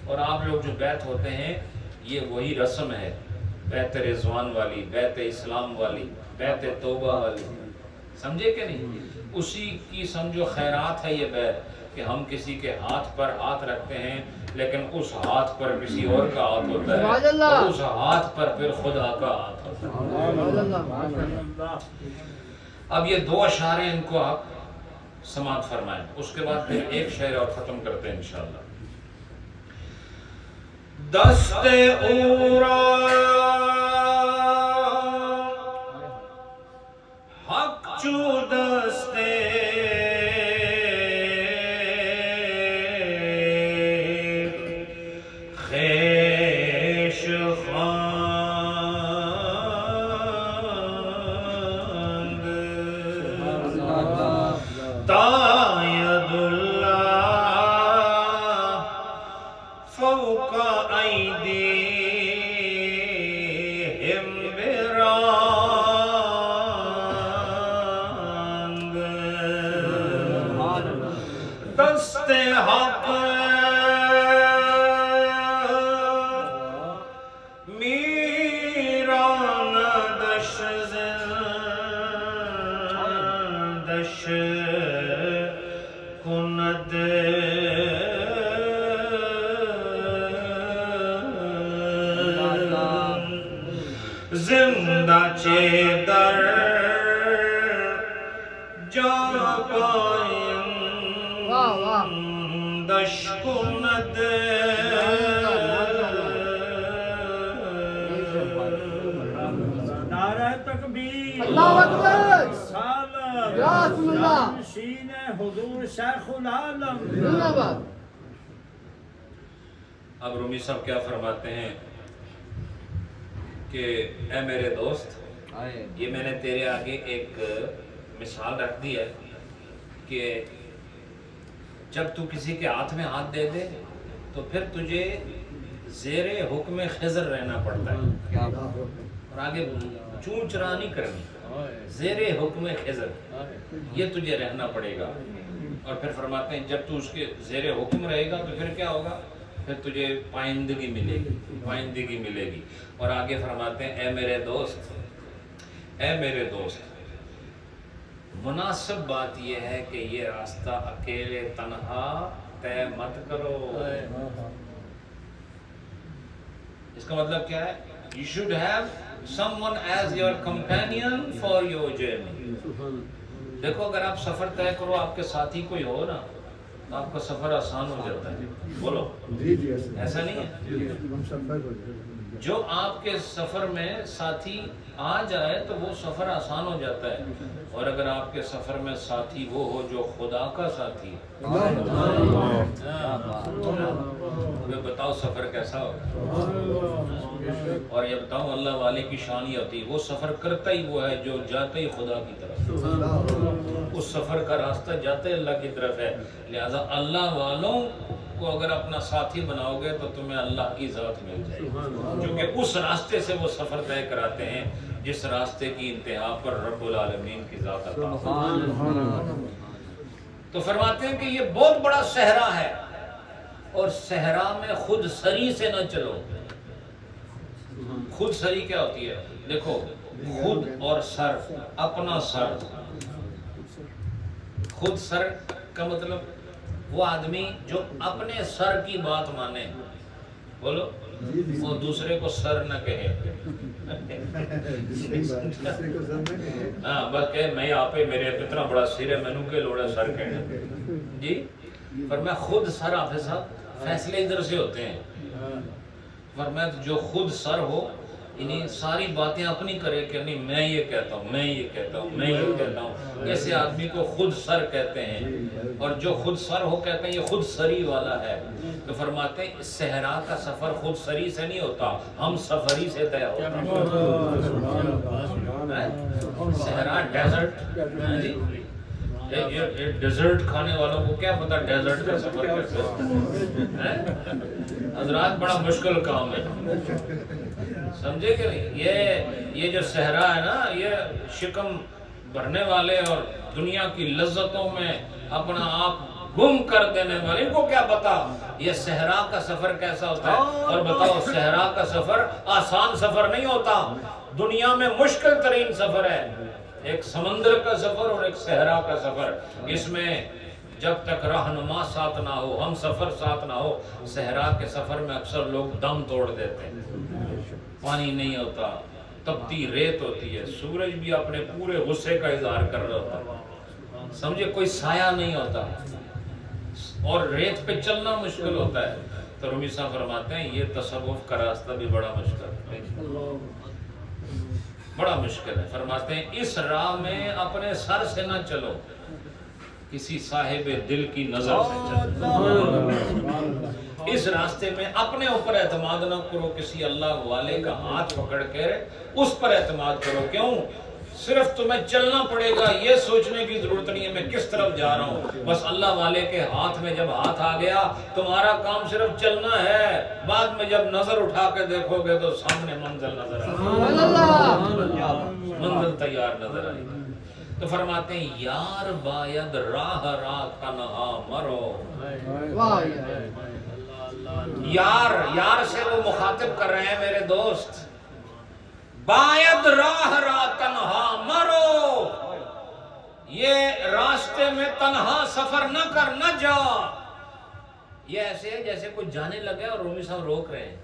اور آپ لوگ جو بیعت ہوتے ہیں، یہ وہی رسم ہے، بیعت رضوان والی، بیعت اسلام والی، بیعت توبہ والی، سمجھے کہ نہیں؟ اسی کی سمجھو خیرات ہے یہ بیعت، کہ ہم کسی کے ہاتھ پر ہاتھ رکھتے ہیں لیکن اس ہاتھ پر کسی اور کا ہاتھ ہوتا ہے اور اس ہاتھ پر پھر خدا کا ہاتھ ہوتا ہے۔ اب یہ دو اشعاریں ان کو آپ سماعت فرمائیں، اس کے بعد پھر ایک شعر اور ختم کرتے ہیں انشاءاللہ۔ دست اورا حق چو دستے خیش خواند تاید اللہ فوق ایدیہم دست حق میران دش دش کند زندہ چے در جا پائیں دش کند نعرہ تکبیر، اللہ اکبر، سالم، یا رسول اللہ، شین حضور شیخ العالم۔ زندہ باد۔ اب رومی صاحب کیا فرماتے ہیں کہ اے میرے دوست، یہ میں نے تیرے آگے ایک مثال رکھ دی ہے کہ جب تو کسی کے ہاتھ میں ہاتھ دے دے تو پھر تجھے زیر حکم خضر رہنا پڑتا ہے، اور آگے چون چرا نہیں کرنی، زیر حکم خضر یہ تجھے رہنا پڑے گا۔ اور پھر فرماتے ہیں جب تو اس کے زیر حکم رہے گا تو پھر کیا ہوگا؟ پھر تجھے پائندگی ملے گی، پائندگی ملے گی۔ اور آگے فرماتے ہیں اے میرے دوست، اے میرے دوست، مناسب بات یہ ہے کہ یہ راستہ اکیلے تنہا طے مت کرو۔ اس کا مطلب کیا ہے؟ You should have someone as your companion for your journey۔ دیکھو اگر آپ سفر طے کرو، آپ کے ساتھی کوئی ہو نا تو آپ کا سفر آسان ہو جاتا ہے، بولو ایسا نہیں ہے؟ جو آپ کے سفر میں ساتھی آ جائے تو وہ سفر آسان ہو جاتا ہے، اور اگر آپ کے سفر میں ساتھی وہ ہو جو خدا کا ساتھی ہے، ہمیں بتاؤ سفر کیسا ہوگا۔ اور یہ بتاؤ اللہ والے کی شان یہ ہوتی ہے، وہ سفر کرتا ہی وہ ہے جو جاتا ہی خدا کی طرف، اس سفر کا راستہ جاتے اللہ کی طرف ہے۔ لہذا اللہ والوں کو اگر اپنا ساتھی بناؤ گے تو تمہیں اللہ کی ذات مل جائے گی، کیونکہ اس راستے سے وہ سفر طے کراتے ہیں جس راستے کی انتہا پر رب العالمین کی ذات عطا ہو۔ تو فرماتے ہیں کہ یہ بہت بڑا صحرا ہے، اور صحرا میں خود سری سے نہ چلو۔ خود سری کیا ہوتی ہے؟ دیکھو، خود اور سر، اپنا سر۔ خود سر کا مطلب وہ آدمی جو اپنے سر کی بات مانے، بولو، وہ دوسرے کو سر نہ کہے۔ ہاں، بس کہ میں آپ میرے اتنا بڑا سر ہے، مینوں کے لوڑا سر کہنا جی۔ پر میں خود سر، حافظ صاحب فیصلے ادھر سے ہوتے ہیں۔ فرمایا جو خود سر ہو، انہیں ساری باتیں اپنی کرے کہ نہیں میں یہ کہتا ہوں، میں یہ کہتا ہوں، میں یہ کہتا ہوں، ایسے آدمی کو خود سر کہتے ہیں۔ اور جو خود سر ہو کہتے ہیں یہ خود سری والا ہے۔ تو فرماتے ہیں اس صحرا کا سفر خود سری سے نہیں ہوتا، ہم سفری سے طے ہوتا ہے۔ صحرا ڈیزرٹ، جی یہ ڈیزرٹ کھانے والوں کو کیا پتا ڈیزرٹ کا سفر کیسے ہوتا ہے؟ حضرات بڑا مشکل کام ہے، سمجھے کہ نہیں؟ یہ جو صحرا ہے نا، یہ شکم بھرنے والے اور دنیا کی لذتوں میں اپنا آپ گم کر دینے والے، ان کو کیا پتا یہ صحرا کا سفر کیسا ہوتا ہے۔ اور بتاؤ، صحرا کا سفر آسان سفر نہیں ہوتا، دنیا میں مشکل ترین سفر ہے۔ ایک سمندر کا سفر اور ایک صحرا کا سفر، اس میں جب تک رہنما ساتھ نہ ہو، ہم سفر ساتھ نہ ہو، صحرا کے سفر میں اکثر لوگ دم توڑ دیتے ہیں۔ پانی نہیں ہوتا، تپتی ریت ہوتی ہے، سورج بھی اپنے پورے غصے کا اظہار کر رہا ہوتا ہے، سمجھے، کوئی سایہ نہیں ہوتا، اور ریت پہ چلنا مشکل ہوتا ہے۔ تو رومی صاحب فرماتے ہیں یہ تصوف کا راستہ بھی بڑا مشکل ہے، بڑا مشکل ہے۔ فرماتے ہیں اس راہ میں اپنے سر سے نہ چلو، کسی صاحب دل کی نظر سے چلو۔ اس راستے میں اپنے اوپر اعتماد نہ کرو، کسی اللہ والے کا ہاتھ پکڑ کے اس پر اعتماد کرو۔ کیوں؟ صرف تمہیں چلنا پڑے گا، یہ سوچنے کی ضرورت نہیں ہے میں کس طرف جا رہا ہوں، بس اللہ والے کے ہاتھ میں جب ہاتھ آ گیا تمہارا کام صرف چلنا ہے، بعد میں جب نظر اٹھا کے دیکھو گے تو سامنے منزل نظر آئے گی، منزل تیار نظر آئے گی۔ تو فرماتے ہیں یار باید راہ راہ تنہا مرو۔ یار سے وہ مخاطب کر رہے ہیں میرے دوست، باید راہ راہ تنہا مرو، یہ راستے میں تنہا سفر نہ کر، نہ جا۔ یہ ایسے ہے جیسے کوئی جانے لگے اور رومی صاحب روک رہے ہیں۔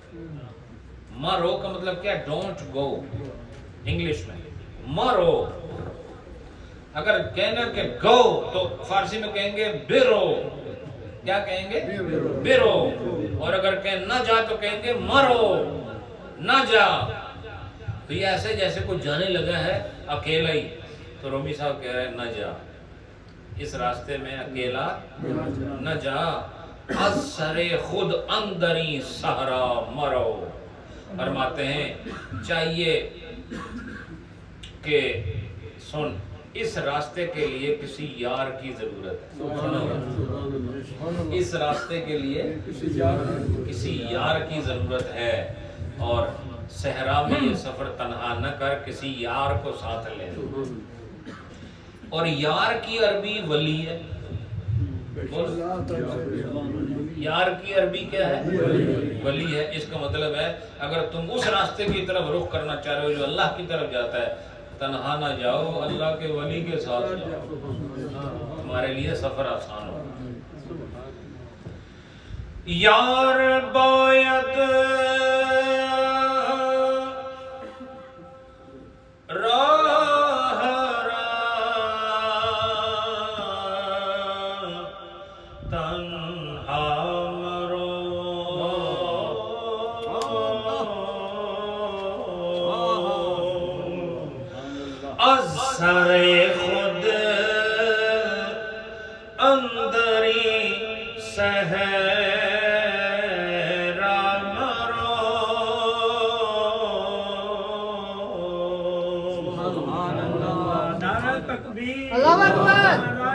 مرو کا مطلب کیا؟ ڈونٹ گو، انگلش میں مرو۔ اگر کہنا کہ گو تو فارسی میں کہیں گے بیرو، کیا کہیں گے؟ بیرو۔ اور اگر کہیں نہ جا تو کہیں گے مرو، نہ جا۔ تو یہ ایسے جیسے کوئی جانے لگا ہے اکیلا ہی، تو رومی صاحب کہہ رہے ہیں نہ جا، اس راستے میں اکیلا نہ جا۔ از سرے خود اندری صحرا مرو۔ فرماتے ہیں چاہیے کہ سن، اس راستے کے لیے کسی یار کی ضرورت ہے، اس راستے کے لیے کسی یار کی ضرورت ہے، اور صحرا میں یہ سفر تنہا نہ کر، کسی یار کو ساتھ لے۔ اور یار کی عربی ولی ہے، یار کی عربی کیا ہے؟ ولی ہے۔ اس کا مطلب ہے اگر تم اس راستے کی طرف رخ کرنا چاہ رہے ہو جو اللہ کی طرف جاتا ہے، تنہا نہ جاؤ، اللہ کے ولی کے ساتھ جاؤ، تمہارے لیے سفر آسان ہو۔ یار باید راہ تنہا مرو، از سر خود اندری صحرا مرو۔ نعرہ تکبیر، اللہ اکبر، نعرہ